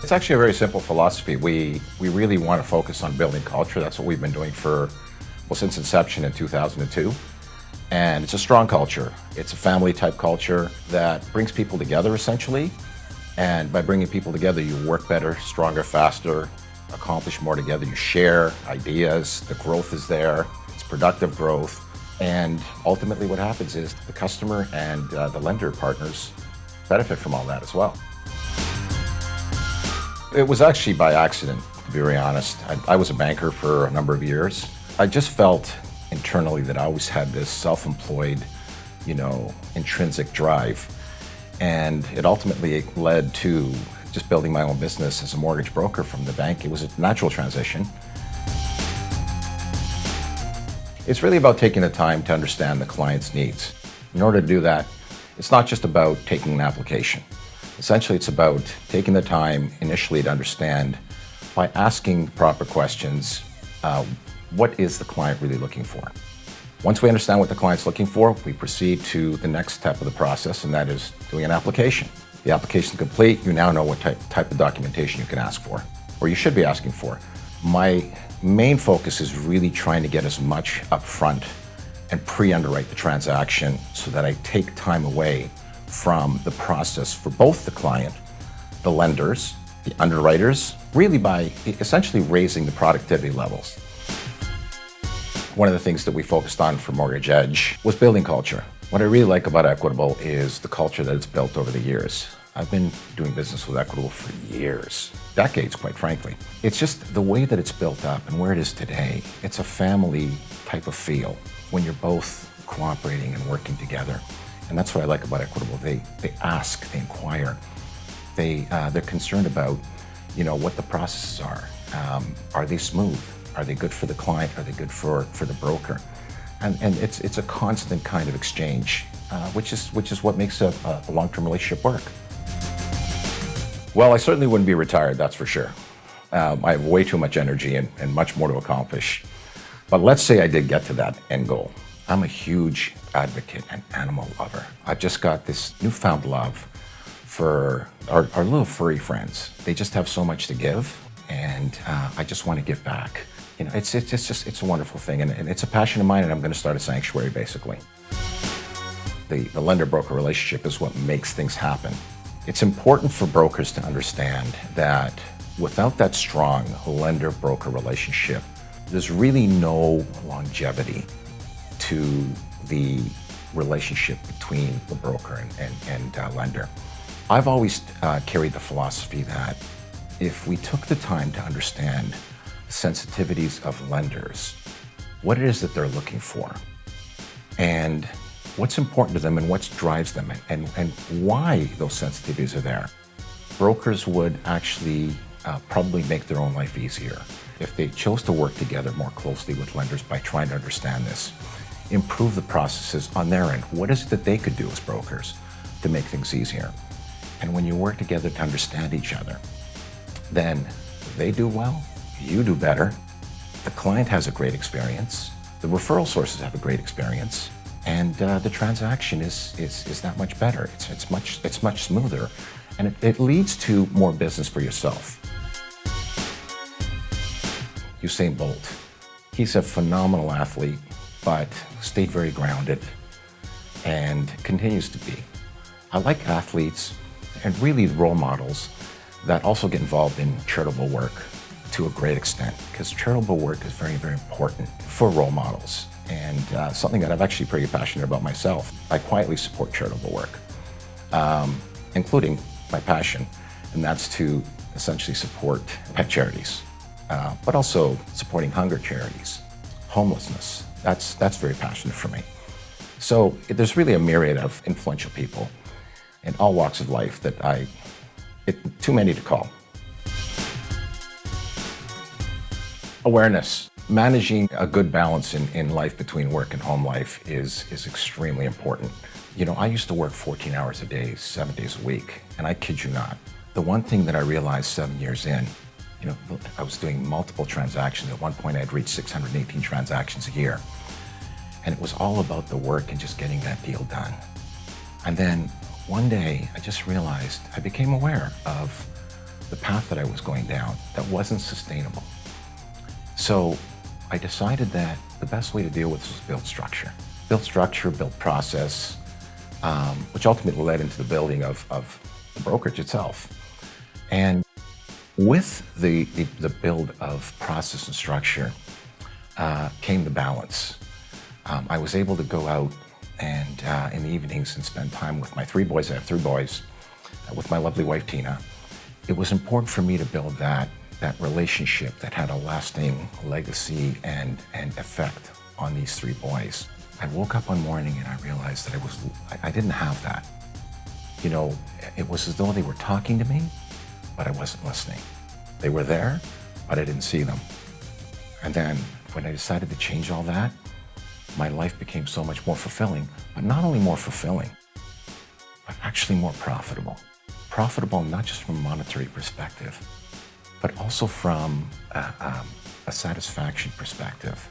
It's actually a very simple philosophy. We really want to focus on building culture. That's what we've been doing since inception in 2002. And it's a strong culture. It's a family type culture that brings people together essentially. And by bringing people together, you work better, stronger, faster, accomplish more together. You share ideas, the growth is there, it's productive growth. And ultimately what happens is the customer and the lender partners benefit from all that as well. It was actually by accident, to be very honest. I was a banker for a number of years. I just felt internally that I always had this self-employed, intrinsic drive. And it ultimately led to just building my own business as a mortgage broker from the bank. It was a natural transition. It's really about taking the time to understand the client's needs. In order to do that, it's not just about taking an application. Essentially, it's about taking the time initially to understand, by asking proper questions, what is the client really looking for? Once we understand what the client's looking for, we proceed to the next step of the process, and that is doing an application. The application is complete, you now know what type of documentation you can ask for, or you should be asking for. My main focus is really trying to get as much upfront and pre-underwrite the transaction so that I take time away from the process for both the client, the lenders, the underwriters, really by essentially raising the productivity levels. One of the things that we focused on for Mortgage Edge was building culture. What I really like about Equitable is the culture that it's built over the years. I've been doing business with Equitable for years, decades, quite frankly. It's just the way that it's built up and where it is today. It's a family type of feel when you're both cooperating and working together. And that's what I like about Equitable. They ask, they inquire. They're concerned about, what the processes are. Are they smooth? Are they good for the client? Are they good for the broker? And it's a constant kind of exchange, which is what makes a long-term relationship work. Well, I certainly wouldn't be retired, that's for sure. I have way too much energy and much more to accomplish. But let's say I did get to that end goal. I'm a huge advocate and animal lover. I've just got this newfound love for our little furry friends. They just have so much to give, and I just want to give back. It's a wonderful thing, and it's a passion of mine, and I'm going to start a sanctuary, basically. The lender-broker relationship is what makes things happen. It's important for brokers to understand that without that strong lender-broker relationship, there's really no longevity to the relationship between the broker and lender. I've always carried the philosophy that if we took the time to understand the sensitivities of lenders, what it is that they're looking for, and what's important to them and what drives them, and why those sensitivities are there, brokers would actually probably make their own life easier if they chose to work together more closely with lenders by trying to understand this, improve the processes on their end. What is it that they could do as brokers to make things easier? And when you work together to understand each other, then they do well, you do better, the client has a great experience, the referral sources have a great experience, and the transaction is that much better. It's much smoother, and it leads to more business for yourself. Usain Bolt, he's a phenomenal athlete, but stayed very grounded and continues to be. I like athletes and really role models that also get involved in charitable work to a great extent, because charitable work is very, very important for role models, and something that I'm actually pretty passionate about myself. I quietly support charitable work, including my passion, and that's to essentially support pet charities, but also supporting hunger charities, homelessness. That's very passionate for me. So there's really a myriad of influential people in all walks of life that too many to call. Awareness. Managing a good balance in life between work and home life is extremely important. I used to work 14 hours a day, 7 days a week, and I kid you not. The one thing that I realized 7 years in, I was doing multiple transactions. At one point, I'd reached 618 transactions a year. And it was all about the work and just getting that deal done. And then one day, I just realized, I became aware of the path that I was going down that wasn't sustainable. So I decided that the best way to deal with this was build structure. Build structure, build process, which ultimately led into the building of the brokerage itself. And with the build of process and structure came the balance. I was able to go out and in the evenings and spend time with my three boys. I have three boys, with my lovely wife, Tina. It was important for me to build that relationship that had a lasting legacy and effect on these three boys. I woke up one morning and I realized that I didn't have that. You know, it was as though they were talking to me, but I wasn't listening. They were there, but I didn't see them. And then when I decided to change all that, my life became so much more fulfilling, but not only more fulfilling, but actually more profitable. Profitable not just from a monetary perspective, but also from a satisfaction perspective.